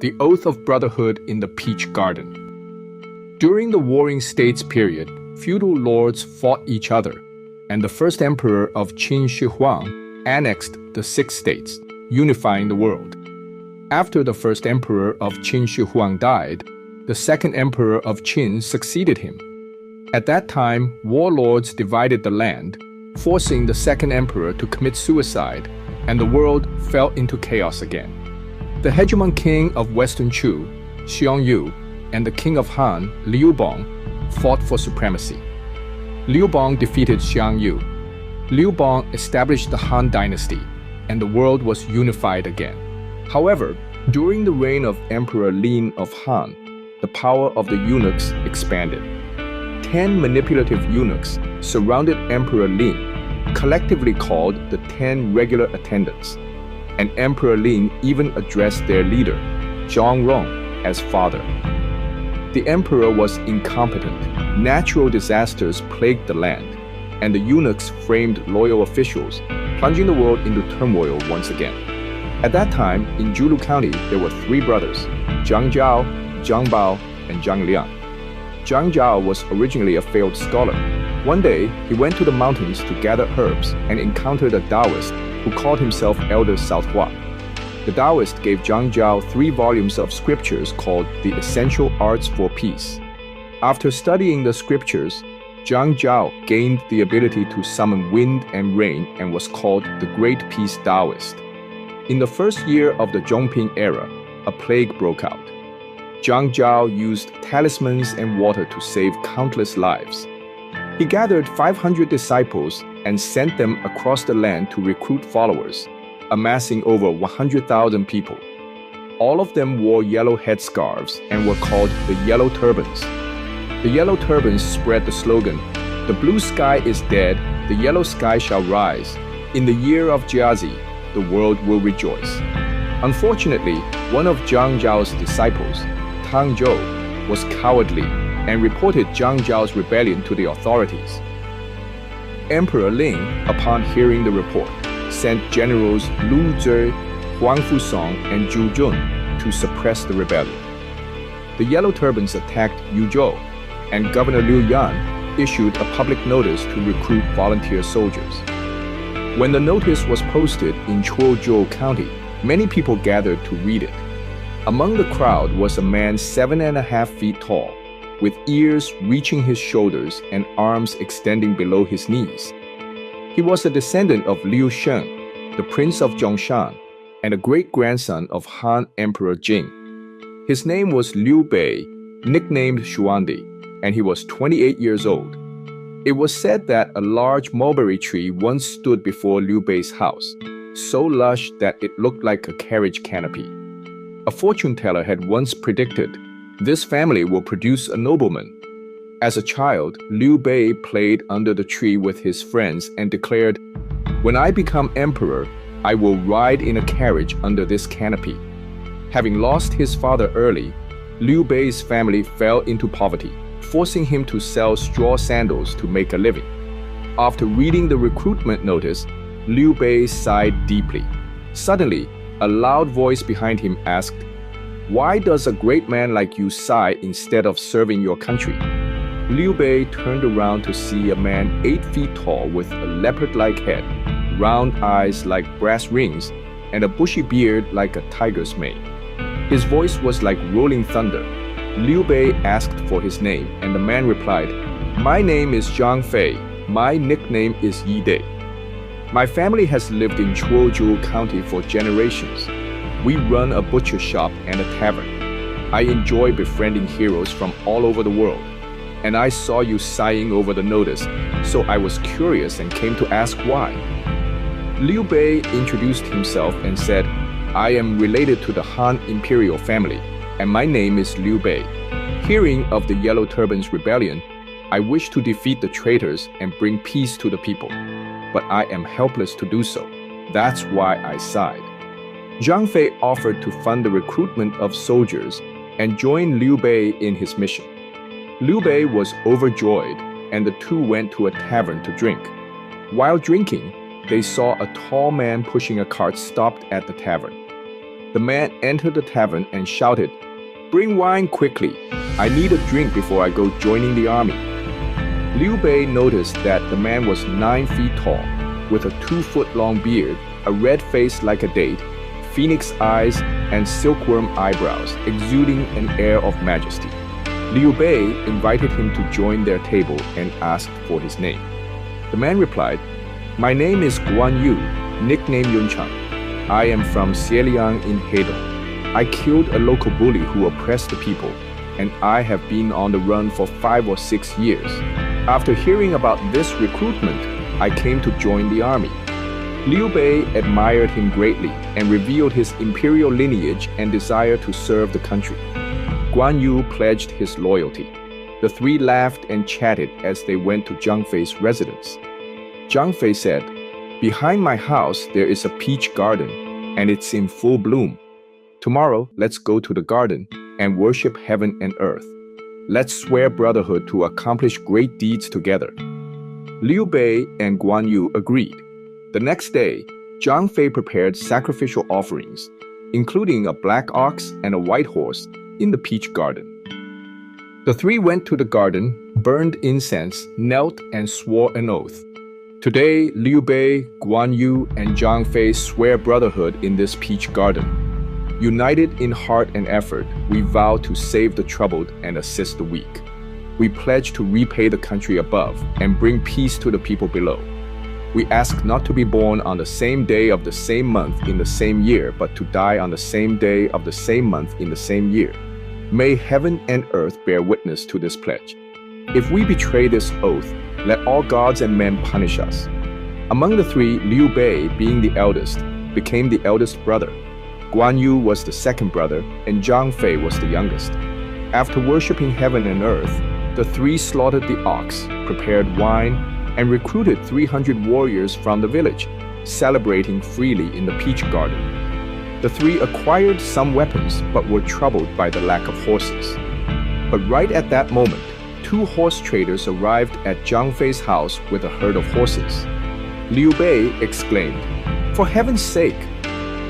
the oath of brotherhood in the Peach Garden. During the Warring States period, feudal lords fought each other, and the first emperor of Qin Shi Huang annexed the 6 states, unifying the world. After the first emperor of Qin Shi Huang died, the second emperor of Qin succeeded him. At that time, warlords divided the land, forcing the second emperor to commit suicide, and the world fell into chaos again. The hegemon king of Western Chu, Guan Yu, and the king of Han, Liu Bei, fought for supremacy. Liu Bei defeated Guan Yu. Liu Bei established the Han Dynasty, and the world was unified again. However, during the reign of Emperor Lin of Han, the power of the eunuchs expanded. 10 manipulative eunuchs surrounded Emperor Lin, collectively called the 10 regular attendants, and Emperor Lin even addressed their leader, Zhang Rong, as father. The emperor was incompetent, natural disasters plagued the land, and the eunuchs framed loyal officials, plunging the world into turmoil once again. At that time, in Zhuo County, there were 3 brothers, Zhang Jiao, Zhang Bao, and Zhang Liang. Zhang Jiao was originally a failed scholar. One day, he went to the mountains to gather herbs and encountered a Taoist who called himself Elder Southhua. The Taoist gave Zhang Jiao 3 volumes of scriptures called The Essential Arts for Peace. After studying the scriptures, Zhang Jiao gained the ability to summon wind and rain and was called the Great Peace Taoist. In the first year of the Zhongping era, a plague broke out. Zhang Jiao used talismans and water to save countless lives. He gathered 500 disciples and sent them across the land to recruit followers, amassing over 100,000 people. All of them wore yellow headscarves and were called the Yellow Turbans. The Yellow Turbans spread the slogan, "The blue sky is dead, the yellow sky shall rise. In the year of Jiazi, the world will rejoice." Unfortunately, one of Zhang Jiao's disciples, Tang Zhou, was cowardly and reported Zhang Jiao's rebellion to the authorities. Emperor Ling, upon hearing the report, sent generals Lu Zhi, Huang Fusong, and Zhu Jun to suppress the rebellion. The Yellow Turbans attacked Yuzhou, and Governor Liu Yan issued a public notice to recruit volunteer soldiers. When the notice was posted in Zhuo County, many people gathered to read it. Among the crowd was a man 7.5 feet tall, with ears reaching his shoulders and arms extending below his knees. He was a descendant of Liu Sheng, the Prince of Zhongshan, and a great-grandson of Han Emperor Jing. His name was Liu Bei, nicknamed Xuandi, and he was 28 years old. It was said that a large mulberry tree once stood before Liu Bei's house, so lush that it looked like a carriage canopy. A fortune teller had once predicted, "This family will produce a nobleman." As a child, Liu Bei played under the tree with his friends and declared, "When I become emperor, I will ride in a carriage under this canopy." Having lost his father early, Liu Bei's family fell into poverty, forcing him to sell straw sandals to make a living. After reading the recruitment notice, Liu Bei sighed deeply. Suddenly, a loud voice behind him asked, "Why does a great man like you sigh instead of serving your country?" Liu Bei turned around to see a man 8 feet tall with a leopard-like head, round eyes like brass rings, and a bushy beard like a tiger's mane. His voice was like rolling thunder. Liu Bei asked for his name, and the man replied, "My name is Zhang Fei. My nickname is Yi Dei. My family has lived in Zhuo County for generations. We run a butcher shop and a tavern. I enjoy befriending heroes from all over the world, and I saw you sighing over the notice, so I was curious and came to ask why." Liu Bei introduced himself and said, "I am related to the Han imperial family, and my name is Liu Bei. Hearing of the Yellow Turbans rebellion, I wish to defeat the traitors and bring peace to the people, but I am helpless to do so. That's why I sighed." Zhang Fei offered to fund the recruitment of soldiers and join Liu Bei in his mission. Liu Bei was overjoyed, and the two went to a tavern to drink. While drinking, they saw a tall man pushing a cart stopped at the tavern. The man entered the tavern and shouted, "Bring wine quickly. I need a drink before I go joining the army." Liu Bei noticed that the man was 9 feet tall, with a 2-foot-long beard, a red face like a date, phoenix eyes, and silkworm eyebrows, exuding an air of majesty. Liu Bei invited him to join their table and asked for his name. The man replied, "My name is Guan Yu, nicknamed Yunchang. I am from Xieliang in Hedong. I killed a local bully who oppressed the people, and I have been on the run for 5 or 6 years. After hearing about this recruitment, I came to join the army." Liu Bei admired him greatly and revealed his imperial lineage and desire to serve the country. Guan Yu pledged his loyalty. The three laughed and chatted as they went to Zhang Fei's residence. Zhang Fei said, "Behind my house there is a peach garden, and it's in full bloom. Tomorrow, let's go to the garden and worship heaven and earth. Let's swear brotherhood to accomplish great deeds together." Liu Bei and Guan Yu agreed. The next day, Zhang Fei prepared sacrificial offerings, including a black ox and a white horse, in the peach garden. The three went to the garden, burned incense, knelt, and swore an oath. Today, Liu Bei, Guan Yu, and Zhang Fei swear brotherhood in this peach garden. United in heart and effort, we vow to save the troubled and assist the weak. We pledge to repay the country above and bring peace to the people below. We ask not to be born on the same day of the same month in the same year, but to die on the same day of the same month in the same year. May heaven and earth bear witness to this pledge. If we betray this oath, let all gods and men punish us." Among the three, Liu Bei, being the eldest, became the eldest brother. Guan Yu was the second brother, and Zhang Fei was the youngest. After worshipping heaven and earth, the three slaughtered the ox, prepared wine, and recruited 300 warriors from the village, celebrating freely in the peach garden. The three acquired some weapons but were troubled by the lack of horses. But right at that moment, 2 horse traders arrived at Zhang Fei's house with a herd of horses. Liu Bei exclaimed, "For heaven's sake!"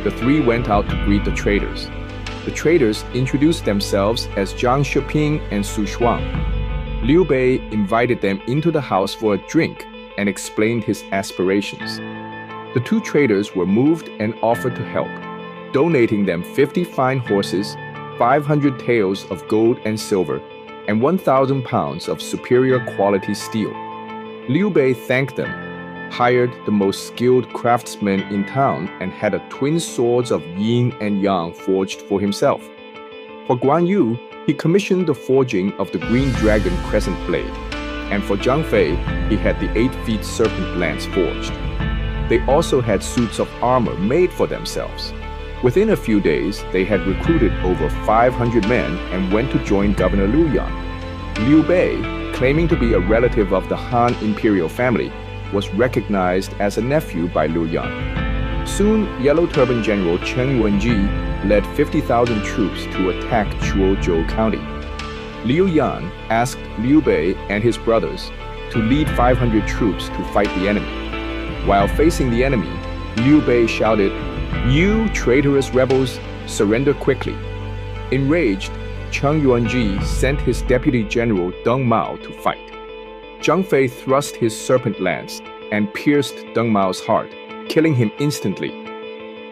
The three went out to greet the traders. The traders introduced themselves as Zhang Shiping and Su Shuang. Liu Bei invited them into the house for a drink and explained his aspirations. The 2 traders were moved and offered to help, donating them 50 fine horses, 500 taels of gold and silver, and 1,000 pounds of superior quality steel. Liu Bei thanked them, hired the most skilled craftsmen in town, and had a twin swords of yin and yang forged for himself. For Guan Yu, he commissioned the forging of the green dragon crescent blade, and for Zhang Fei, he had the 8-feet serpent lance forged. They also had suits of armor made for themselves. Within a few days, they had recruited over 500 men and went to join Governor Liu Yan. Liu Bei, claiming to be a relative of the Han imperial family, was recognized as a nephew by Liu Yan. Soon, Yellow Turban General Chen Wenji led 50,000 troops to attack Zhuo County. Liu Yan asked Liu Bei and his brothers to lead 500 troops to fight the enemy. While facing the enemy, Liu Bei shouted, "You traitorous rebels, surrender quickly." Enraged, Chen Yuanji sent his deputy general Deng Mao to fight. Zhang Fei thrust his serpent lance and pierced Deng Mao's heart, killing him instantly.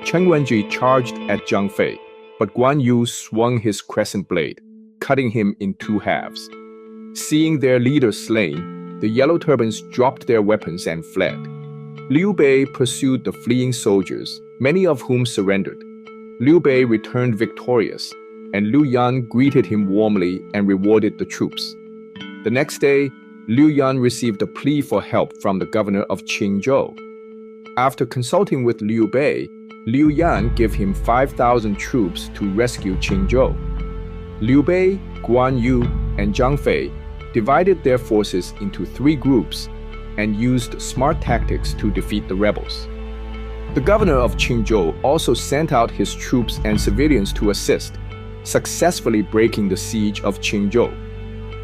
Chen Yuanji charged at Zhang Fei, but Guan Yu swung his crescent blade, cutting him in 2 halves. Seeing their leader slain, the Yellow Turbans dropped their weapons and fled. Liu Bei pursued the fleeing soldiers, many of whom surrendered. Liu Bei returned victorious, and Liu Yan greeted him warmly and rewarded the troops. The next day, Liu Yan received a plea for help from the governor of Qingzhou. After consulting with Liu Bei, Liu Yan gave him 5,000 troops to rescue Qingzhou. Liu Bei, Guan Yu, and Zhang Fei divided their forces into 3 groups and used smart tactics to defeat the rebels. The governor of Qingzhou also sent out his troops and civilians to assist, successfully breaking the siege of Qingzhou.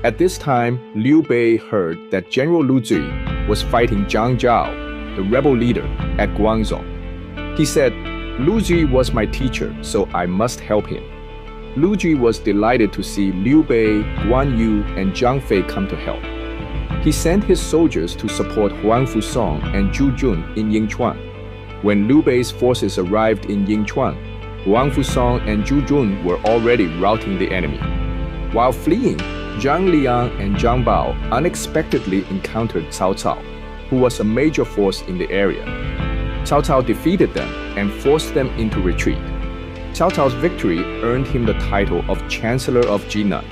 At this time, Liu Bei heard that General Lu Zui was fighting Jiao, the rebel leader, at Guangzhou. He said, Liu Ji was my teacher, so I must help him. Liu Ji was delighted to see Liu Bei, Guan Yu, and Zhang Fei come to help. He sent his soldiers to support Huang Fusong and Zhu Jun in Yingchuan. When Liu Bei's forces arrived in Yingchuan, Huang Fusong and Zhu Jun were already routing the enemy. While fleeing, Zhang Liang and Zhang Bao unexpectedly encountered Cao Cao, who was a major force in the area. Cao Cao defeated them and forced them into retreat. Cao Cao's victory earned him the title of Chancellor of Jinan.